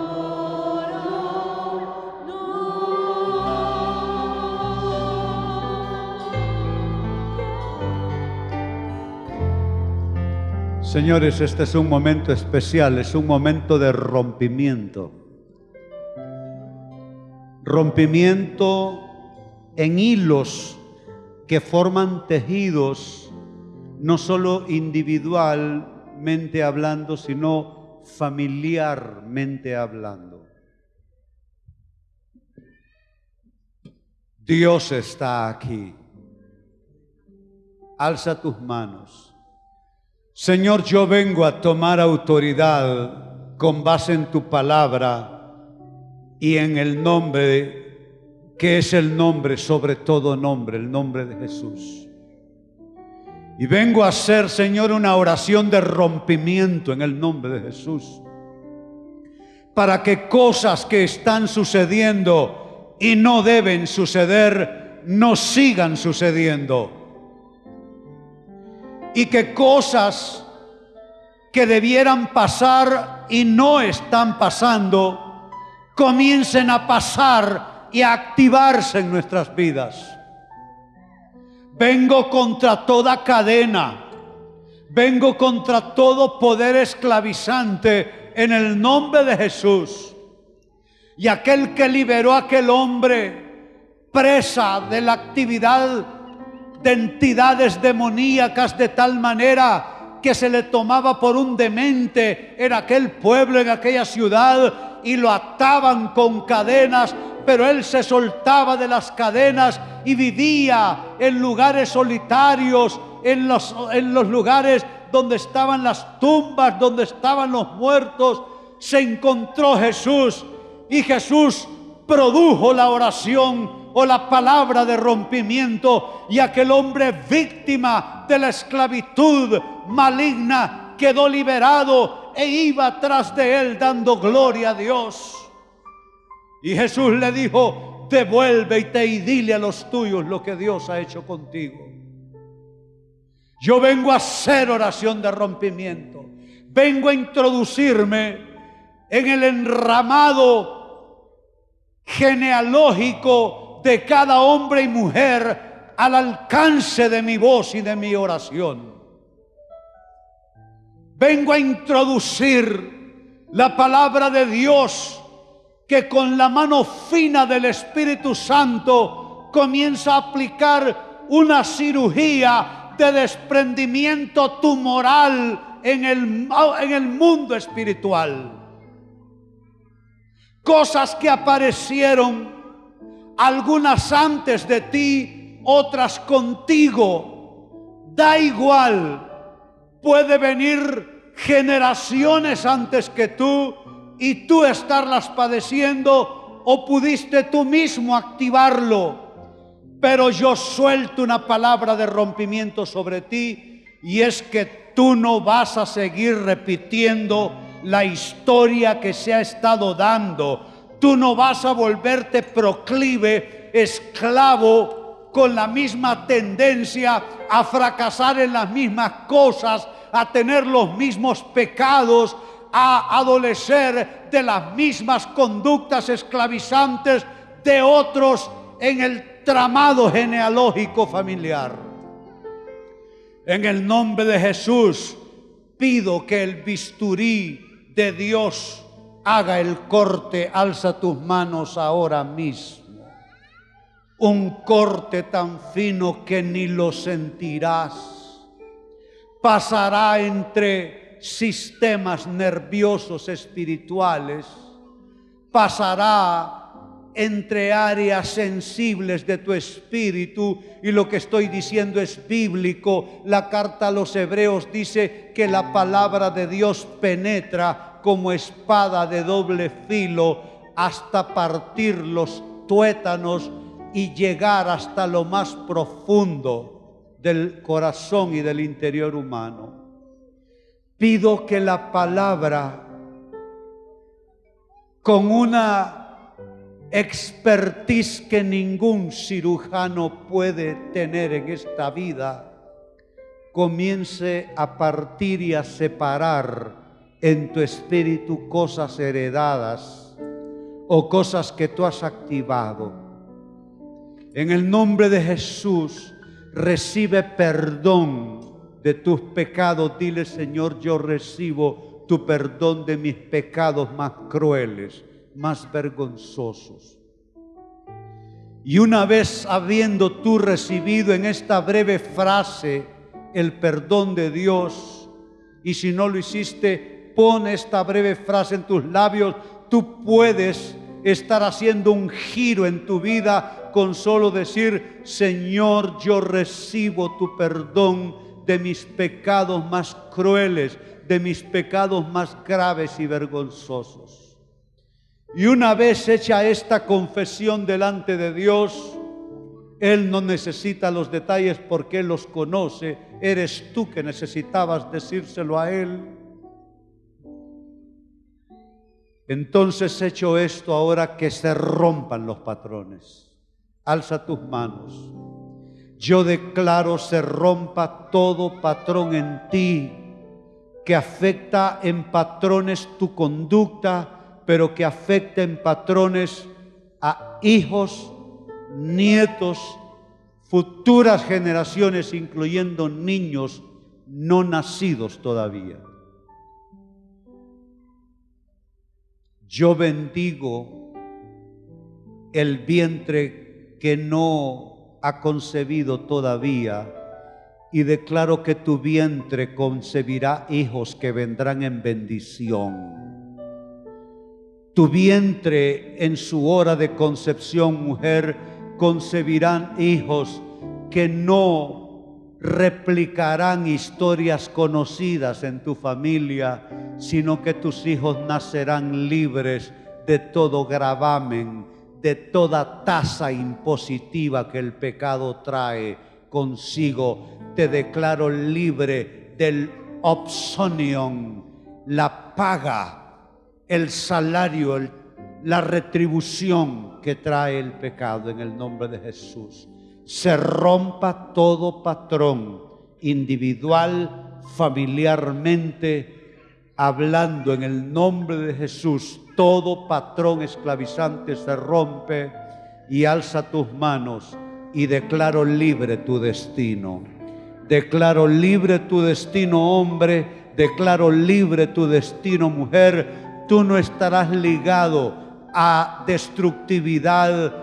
coronó. Señores, este es un momento especial, es un momento de rompimiento. Rompimiento en hilos que forman tejidos, no solo individualmente hablando, sino familiarmente hablando. Dios está aquí. Alza tus manos. Señor, yo vengo a tomar autoridad con base en tu palabra y en el nombre que es el nombre sobre todo nombre, el nombre de Jesús. Y vengo a hacer, Señor, una oración de rompimiento en el nombre de Jesús, para que cosas que están sucediendo y no deben suceder, no sigan sucediendo. Y que cosas que debieran pasar y no están pasando, comiencen a pasar y a activarse en nuestras vidas. Vengo contra toda cadena, vengo contra todo poder esclavizante en el nombre de Jesús. Y aquel que liberó a aquel hombre presa de la actividad de entidades demoníacas de tal manera que se le tomaba por un demente en aquel pueblo, en aquella ciudad, y lo ataban con cadenas, pero él se soltaba de las cadenas y vivía en lugares solitarios, en los lugares donde estaban las tumbas, donde estaban los muertos. Se encontró Jesús y Jesús produjo la oración o la palabra de rompimiento, y aquel hombre víctima de la esclavitud maligna quedó liberado e iba tras de él dando gloria a Dios. Y Jesús le dijo: devuélvete y dile a los tuyos lo que Dios ha hecho contigo. Yo vengo a hacer oración de rompimiento. Vengo a introducirme en el enramado genealógico de cada hombre y mujer al alcance de mi voz y de mi oración. Vengo a introducir la palabra de Dios, que con la mano fina del Espíritu Santo comienza a aplicar una cirugía de desprendimiento tumoral en el mundo espiritual. Cosas que aparecieron, algunas antes de ti, otras contigo. Da igual, puede venir generaciones antes que tú y tú estarlas padeciendo, o pudiste tú mismo activarlo. Pero yo suelto una palabra de rompimiento sobre ti, y es que tú no vas a seguir repitiendo la historia que se ha estado dando. Tú no vas a volverte proclive, esclavo, con la misma tendencia a fracasar en las mismas cosas, a tener los mismos pecados, a adolecer de las mismas conductas esclavizantes de otros en el tramado genealógico familiar. En el nombre de Jesús pido que el bisturí de Dios haga el corte. Alza tus manos ahora mismo. Un corte tan fino que ni lo sentirás. Pasará entre sistemas nerviosos espirituales, pasará entre áreas sensibles de tu espíritu, y lo que estoy diciendo es bíblico. La carta a los Hebreos dice que la palabra de Dios penetra como espada de doble filo hasta partir los tuétanos y llegar hasta lo más profundo del corazón y del interior humano. Pido que la palabra, con una expertise que ningún cirujano puede tener en esta vida, comience a partir y a separar en tu espíritu cosas heredadas o cosas que tú has activado. En el nombre de Jesús, recibe perdón de tus pecados. Dile: Señor, yo recibo tu perdón de mis pecados más crueles, más vergonzosos. Y una vez habiendo tú recibido en esta breve frase el perdón de Dios, y si no lo hiciste, pon esta breve frase en tus labios. Tú puedes estar haciendo un giro en tu vida con solo decir: Señor, yo recibo tu perdón de mis pecados más crueles, de mis pecados más graves y vergonzosos. Y una vez hecha esta confesión delante de Dios, Él no necesita los detalles porque Él los conoce. Eres tú que necesitabas decírselo a Él. Entonces, hecho esto, ahora que se rompan los patrones, alza tus manos. Yo declaro se rompa todo patrón en ti que afecta en patrones tu conducta, pero que afecta en patrones a hijos, nietos, futuras generaciones, incluyendo niños no nacidos todavía. Yo bendigo el vientre que no ha concebido todavía, y declaro que tu vientre concebirá hijos que vendrán en bendición. Tu vientre en su hora de concepción, mujer, concebirán hijos que no replicarán historias conocidas en tu familia, sino que tus hijos nacerán libres de todo gravamen, de toda tasa impositiva que el pecado trae consigo. Te declaro libre del opsonion, la paga, el salario, la retribución que trae el pecado en el nombre de Jesús. Se rompa todo patrón individual, familiarmente, hablando en el nombre de Jesús. Todo patrón esclavizante se rompe, y alza tus manos y declaro libre tu destino. Declaro libre tu destino, hombre. Declaro libre tu destino, mujer. Tú no estarás ligado a destructividad.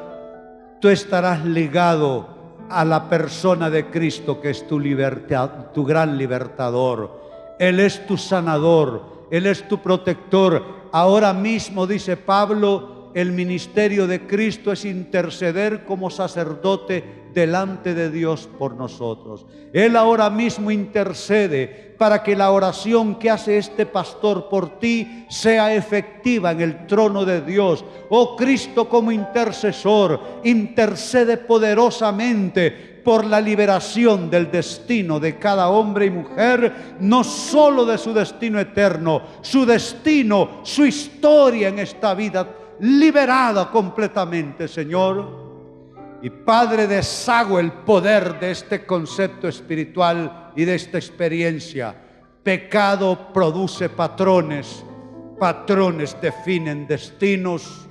Tú estarás ligado a la persona de Cristo, que es tu libertad, tu gran libertador. Él es tu sanador, Él es tu protector. Ahora mismo, dice Pablo, el ministerio de Cristo es interceder como sacerdote delante de Dios por nosotros. Él ahora mismo intercede para que la oración que hace este pastor por ti sea efectiva en el trono de Dios. Oh Cristo, como intercesor, intercede poderosamente por la liberación del destino de cada hombre y mujer, no solo de su destino eterno, su destino, su historia en esta vida, liberada completamente, Señor. Y Padre, deshago el poder de este concepto espiritual y de esta experiencia. Pecado produce patrones, patrones definen destinos.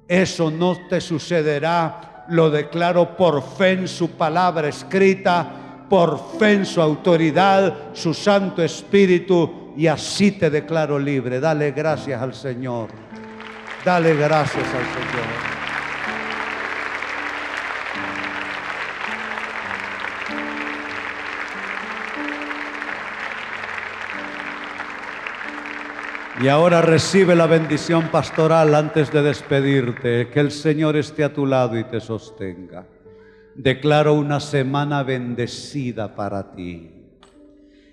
Eso no te sucederá. Lo declaro por fe en su palabra escrita, por fe en su autoridad, su Santo Espíritu, y así te declaro libre. Dale gracias al Señor. Dale gracias al Señor. Y ahora recibe la bendición pastoral antes de despedirte. Que el Señor esté a tu lado y te sostenga. Declaro una semana bendecida para ti.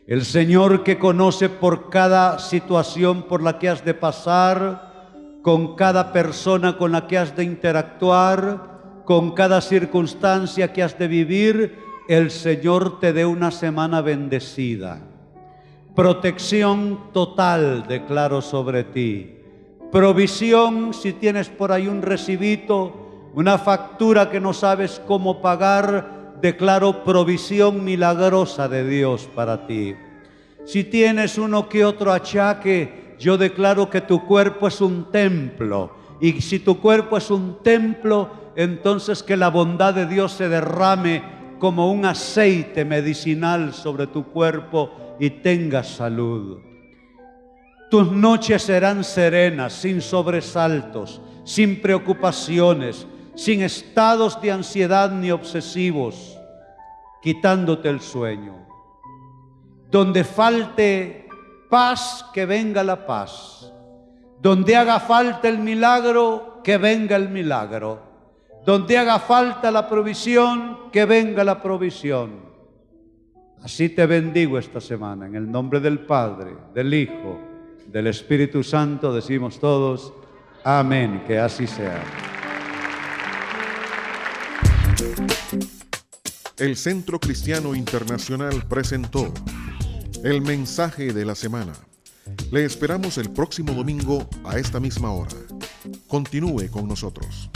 El Señor, que conoce por cada situación por la que has de pasar, con cada persona con la que has de interactuar, con cada circunstancia que has de vivir, el Señor te dé una semana bendecida. Protección total declaro sobre ti. Provisión, si tienes por ahí un recibito, una factura que no sabes cómo pagar, declaro provisión milagrosa de Dios para ti. Si tienes uno que otro achaque, yo declaro que tu cuerpo es un templo. Y si tu cuerpo es un templo, entonces que la bondad de Dios se derrame como un aceite medicinal sobre tu cuerpo y tengas salud. Tus noches serán serenas, sin sobresaltos, sin preocupaciones, sin estados de ansiedad ni obsesivos, quitándote el sueño. Donde falte paz, que venga la paz. Donde haga falta el milagro, que venga el milagro. Donde haga falta la provisión, que venga la provisión. Así te bendigo esta semana, en el nombre del Padre, del Hijo, del Espíritu Santo. Decimos todos, amén, que así sea. El Centro Cristiano Internacional presentó el mensaje de la semana. Le esperamos el próximo domingo a esta misma hora. Continúe con nosotros.